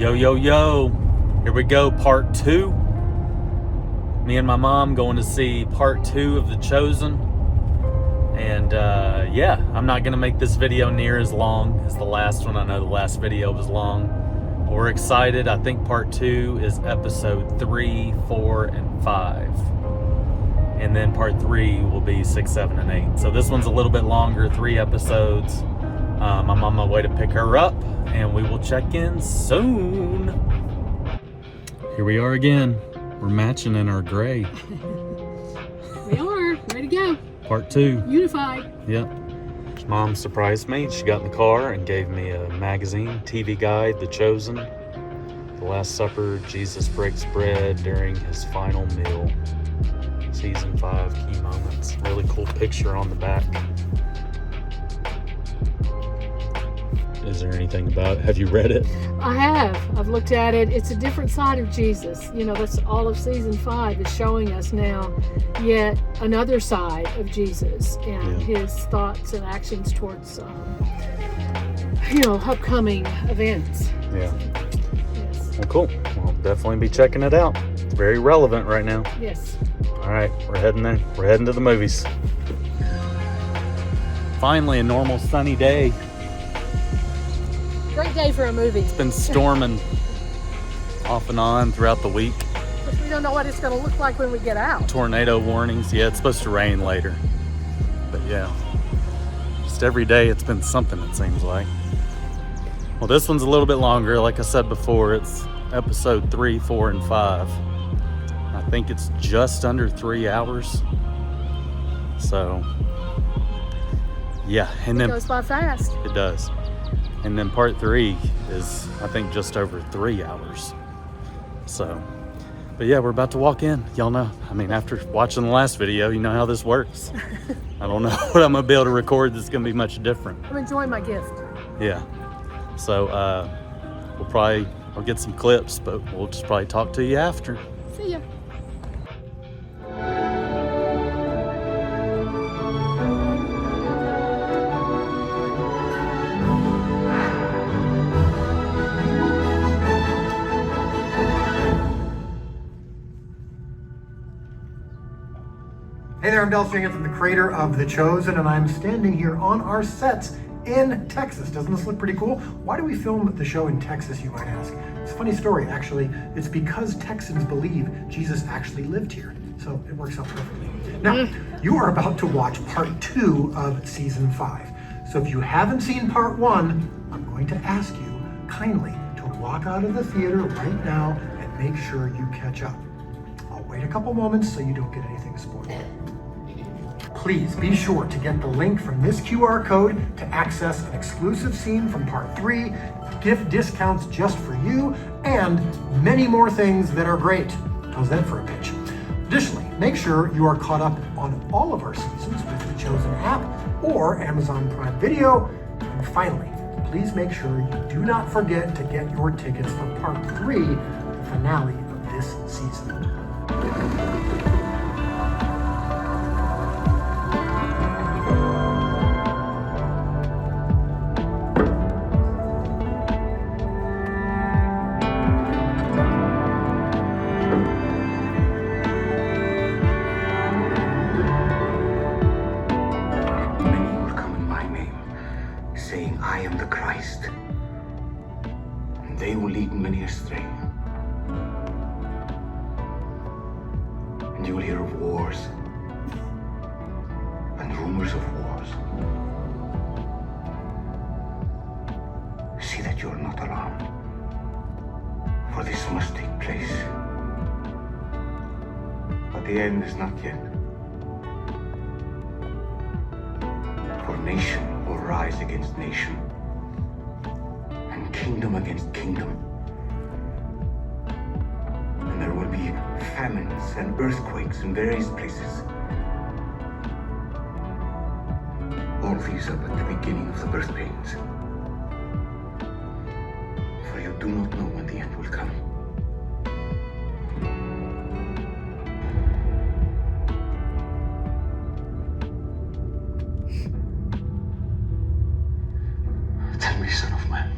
Yo, yo, yo. Here we go, part 2. Me and my mom going to see part 2 of The Chosen. And yeah, I'm not going to make this video near as long as the last one. I know the last video was long. But we're excited. I think part 2 is episode 3, 4, and 5. And then part 3 will be 6, 7, and 8. So this one's a little bit longer, 3 episodes. I'm on my way to pick her up, and we will check in soon. Here we are again. We're matching in our gray. We are ready to go. Part 2. Unified. Yep. Mom surprised me. She got in the car and gave me a magazine, TV guide, The Chosen. The Last Supper, Jesus breaks bread during his final meal. Season 5 key moments. Really cool picture on the back. Is there anything about it? Have you read it? I have. I've looked at it. It's a different side of Jesus. You know, that's all of season 5 is showing us now yet another side of Jesus and his thoughts and actions towards, upcoming events. Yeah. Yes. Well, cool. We'll definitely be checking it out. It's very relevant right now. Yes. All right, we're heading there. We're heading to the movies. Finally, a normal sunny day. Great day for a movie. It's been storming off and on throughout the week. But we don't know what it's going to look like when we get out. Tornado warnings. Yeah, it's supposed to rain later. But yeah, just every day it's been something, it seems like. Well, this one's a little bit longer. Like I said before, it's episode 3, 4, and 5. I think it's just under 3 hours. So, yeah. And It then goes by fast. it does. And then part 3 is, I think, just over 3 hours. So, but yeah, we're about to walk in. Y'all know. I mean, after watching the last video, you know how this works. I don't know what I'm going to be able to record that's going to be much different. I'm enjoying my gift. Yeah. So, I'll get some clips, but we'll just probably talk to you after. See ya. Hey there, I'm Del Stringer from the creator of The Chosen, and I'm standing here on our sets in Texas. Doesn't this look pretty cool? Why do we film the show in Texas, you might ask? It's a funny story, actually. It's because Texans believe Jesus actually lived here, so it works out perfectly. Now, you are about to watch part 2 of season 5. So if you haven't seen part 1, I'm going to ask you kindly to walk out of the theater right now and make sure you catch up. I'll wait a couple moments so you don't get anything spoiled. Please be sure to get the link from this QR code to access an exclusive scene from part 3, gift discounts just for you, and many more things that are great. How's that for a pitch? Additionally, make sure you are caught up on all of our seasons with the Chosen app or Amazon Prime Video. And finally, please make sure you do not forget to get your tickets for part 3, the finale of this season. Saying, I am the Christ, and they will lead many astray. And you will hear of wars and rumors of wars. See that you are not alarmed, for this must take place. But the end is not yet. For nation will rise against nation, and kingdom against kingdom. And there will be famines and earthquakes in various places. All these are but the beginning of the birth pains. For you do not know when the end will come. Tell me, Son of Man,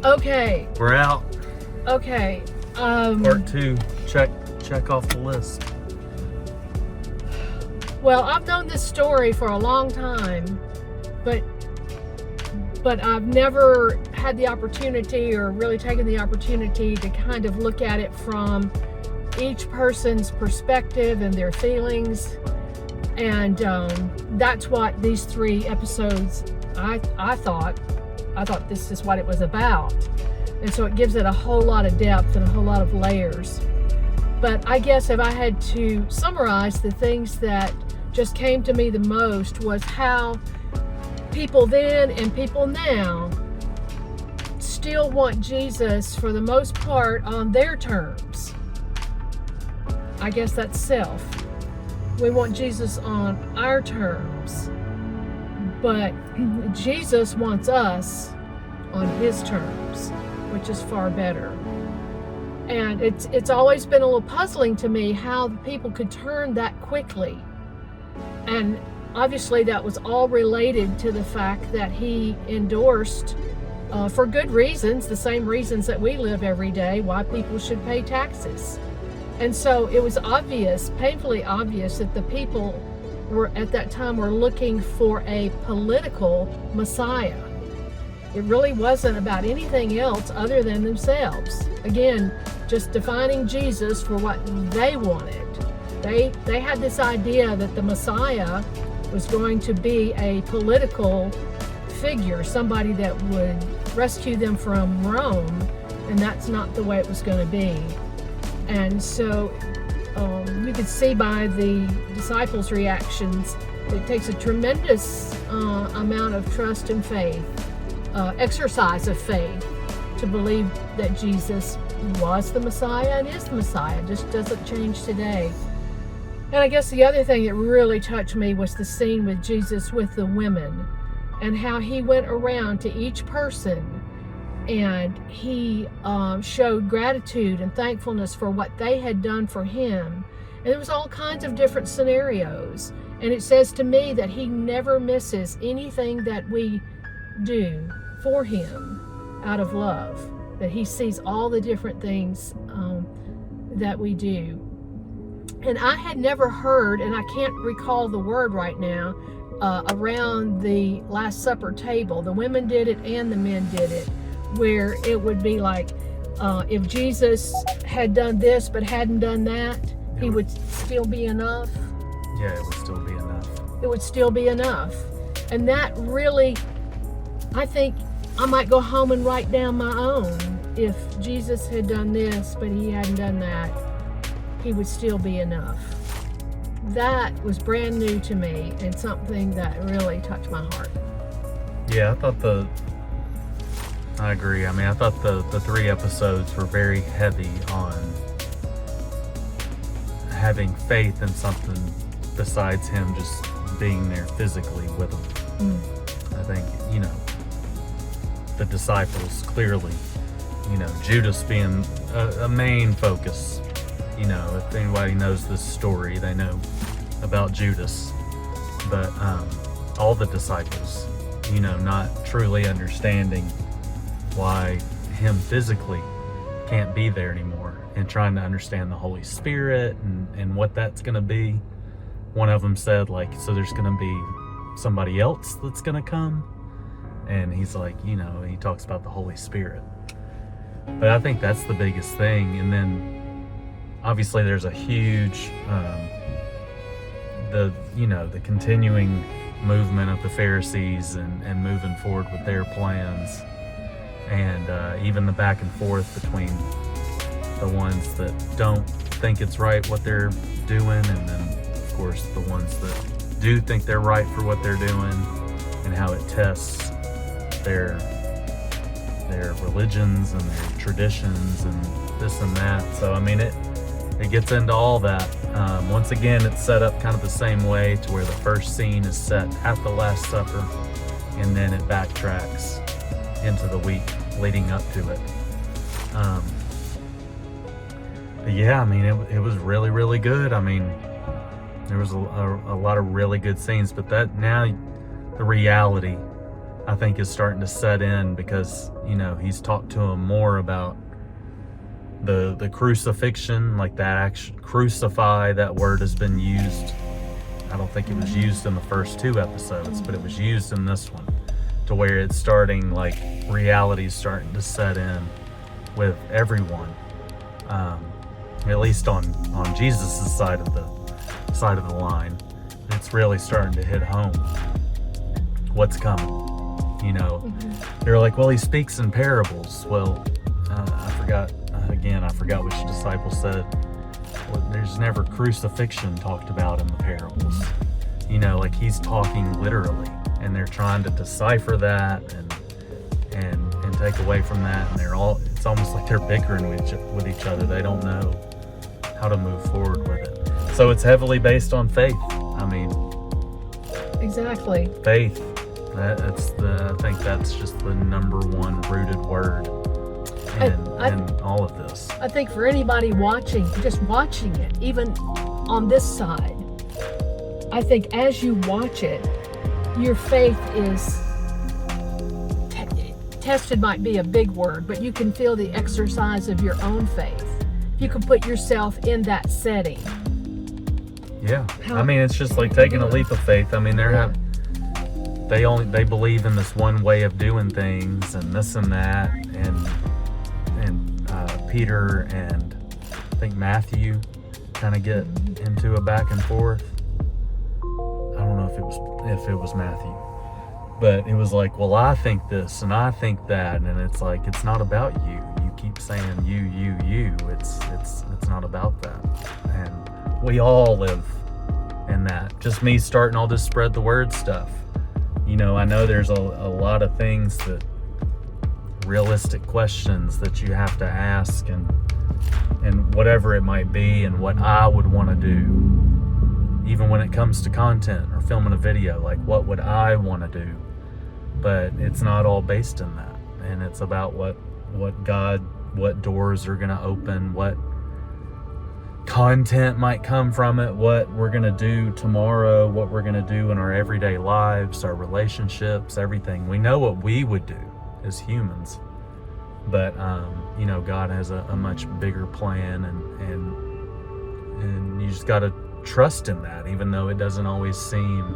Okay. We're out. Okay. Part 2. Check off the list. Well, I've known this story for a long time, but I've never had the opportunity or really taken the opportunity to kind of look at it from each person's perspective and their feelings. And that's what these 3 episodes, I thought this is what it was about. And so it gives it a whole lot of depth and a whole lot of layers. But I guess if I had to summarize, the things that just came to me the most was how people then and people now still want Jesus for the most part on their terms. I guess that's self. We want Jesus on our terms, but Jesus wants us on his terms, which is far better. And it's always been a little puzzling to me how the people could turn that quickly. And obviously that was all related to the fact that he endorsed, for good reasons, the same reasons that we live every day, why people should pay taxes. And so it was obvious, painfully obvious, that the people were at that time were looking for a political Messiah. It really wasn't about anything else other than themselves. Again, just defining Jesus for what they wanted. They had this idea that the Messiah was going to be a political figure, somebody that would rescue them from Rome, and that's not the way it was going to be. And so you could see by the disciples' reactions, it takes a tremendous amount of trust and faith, exercise of faith, to believe that Jesus was the Messiah and is the Messiah. It just doesn't change today. And I guess the other thing that really touched me was the scene with Jesus with the women, and how he went around to each person and he showed gratitude and thankfulness for what they had done for him. And there was all kinds of different scenarios. And it says to me that he never misses anything that we do for him out of love. That he sees all the different things that we do. And I had never heard, and I can't recall the word right now, around the Last Supper table. The women did it and the men did it, where it would be like, if Jesus had done this but hadn't done that, he would still be enough. Yeah, it would still be enough. It would still be enough. And that really, I think I might go home and write down my own. If Jesus had done this but he hadn't done that, he would still be enough. That was brand new to me and something that really touched my heart. Yeah, I agree. I mean, I thought the 3 episodes were very heavy on having faith in something besides him just being there physically with them. I think, the disciples clearly, Judas being a main focus. If anybody knows this story, they know about Judas. But all the disciples, not truly understanding why him physically can't be there anymore, and trying to understand the Holy Spirit and what that's going to be. One of them said, so there's going to be somebody else that's going to come? And he's like, he talks about the Holy Spirit. But I think that's the biggest thing. And then obviously there's a huge, the continuing movement of the Pharisees and moving forward with their plans. And even the back and forth between the ones that don't think it's right what they're doing, and then of course the ones that do think they're right for what they're doing, and how it tests their religions and their traditions and this and that. So I mean, it gets into all that. Once again, it's set up kind of the same way, to where the first scene is set at the Last Supper, and then it backtracks into the week leading up to it. But yeah, I mean, it was really, really good. I mean, there was a lot of really good scenes, but that now the reality I think is starting to set in, because, you know, he's talked to him more about the crucifixion, like that action, crucify, that word has been used. I don't think it was used in the first 2 episodes, but it was used in this one, to where it's starting, like, reality's starting to set in with everyone, at least on Jesus's side of the line. It's really starting to hit home what's coming, you know. They're like, well, he speaks in parables. Well, I forgot which disciple said, well, there's never crucifixion talked about in the parables, you know, like he's talking literally, and they're trying to decipher that and take away from that, and it's almost like they're bickering with each other. They don't know how to move forward with it. So it's heavily based on faith. I mean, Exactly. faith. I think that's just the number one rooted word in all of this. I think for anybody just watching it, even on this side, I think as you watch it, your faith is tested, might be a big word, but you can feel the exercise of your own faith. If you can put yourself in that setting. Yeah. I mean, it's just like taking a leap of faith. I mean, they believe in this one way of doing things and this and that, and Peter and I think Matthew kind of get into a back and forth. I don't know if it was Matthew, but it was like, well, I think this and I think that, and it's like, it's not about you. You keep saying you. It's not about that, and we all live in that. Just me starting all this spread the word stuff. You know, I know there's a lot of things that, realistic questions that you have to ask, and whatever it might be, and what I would want to do, even when it comes to content or filming a video, like what would I want to do? But it's not all based in that, and it's about what doors are going to open, what content might come from it, what we're going to do tomorrow, what we're going to do in our everyday lives, our relationships, everything. We know what we would do as humans, but you know, God has a much bigger plan, and you just got to trust in that, even though it doesn't always seem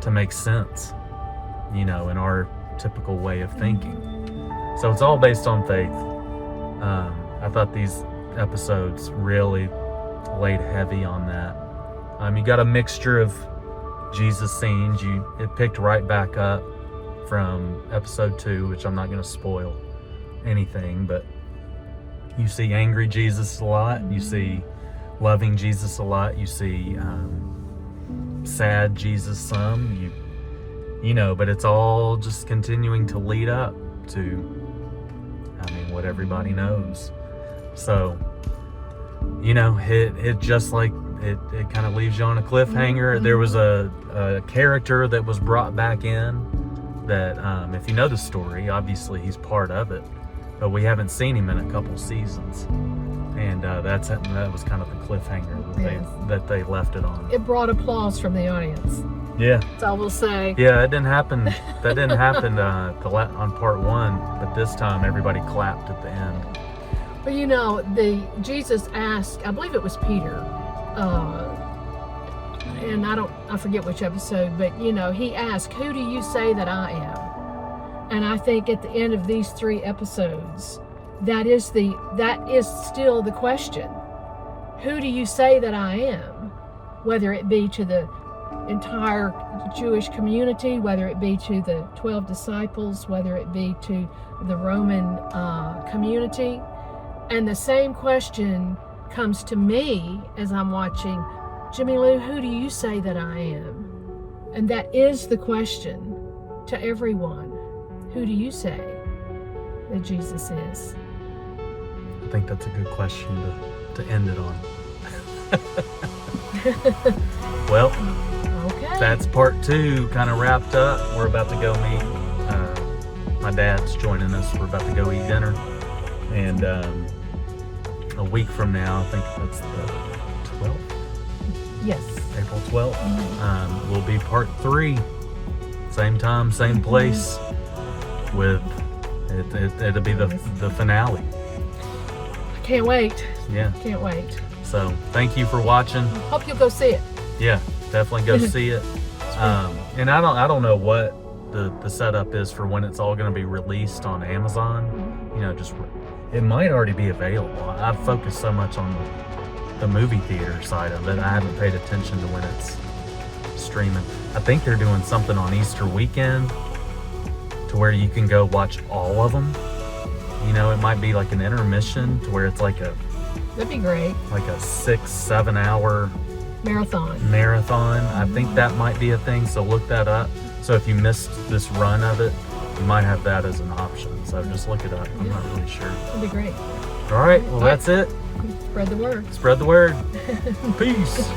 to make sense, you know, in our typical way of thinking. So it's all based on faith. I thought these episodes really laid heavy on that. You got a mixture of Jesus scenes. It picked right back up from episode 2, which I'm not going to spoil anything, but you see angry Jesus a lot, you see loving Jesus a lot, you see sad Jesus some, you know, but it's all just continuing to lead up to, I mean, what everybody knows. So, you know, it just like it kind of leaves you on a cliffhanger. There was a character that was brought back in that, if you know the story, obviously he's part of it, but we haven't seen him in a couple seasons, and that was kind of the cliffhanger that they left it on. It brought applause from the audience. Yeah, That's all we'll say. yeah, it didn't happen. That didn't happen on part 1, but this time everybody clapped at the end. But you know, Jesus asked, I believe it was Peter, and I forget which episode, but you know, he asked, who do you say that I am? And I think at the end of these 3 episodes, that is still the question. Who do you say that I am? Whether it be to the entire Jewish community, whether it be to the 12 disciples, whether it be to the Roman community. And the same question comes to me as I'm watching, Jimmy Lou, who do you say that I am? And that is the question to everyone. Who do you say that Jesus is? I think that's a good question to end it on. Well, Okay. that's part 2 kind of wrapped up. We're about to go meet, my dad's joining us. We're about to go eat dinner, and a week from now, I think that's the 12th, Yes. April 12th, will be part 3. same time, same place. With it'll be the finale. Can't wait. Yeah. Can't wait. So thank you for watching. Hope you'll go see it. Yeah, definitely go see it. And I don't know what the setup is for when it's all going to be released on Amazon. You know, just it might already be available. I've focused so much on the movie theater side of it, I haven't paid attention to when it's streaming. I think they're doing something on Easter weekend to where you can go watch all of them. You know, it might be like an intermission to where it's like That'd be great. like a 6-7 hour Marathon. I think that might be a thing, so look that up. So if you missed this run of it, you might have that as an option. So just look it up. I'm not really sure. That'd be great. All right, well, that's it. Spread the word. Spread the word. Peace.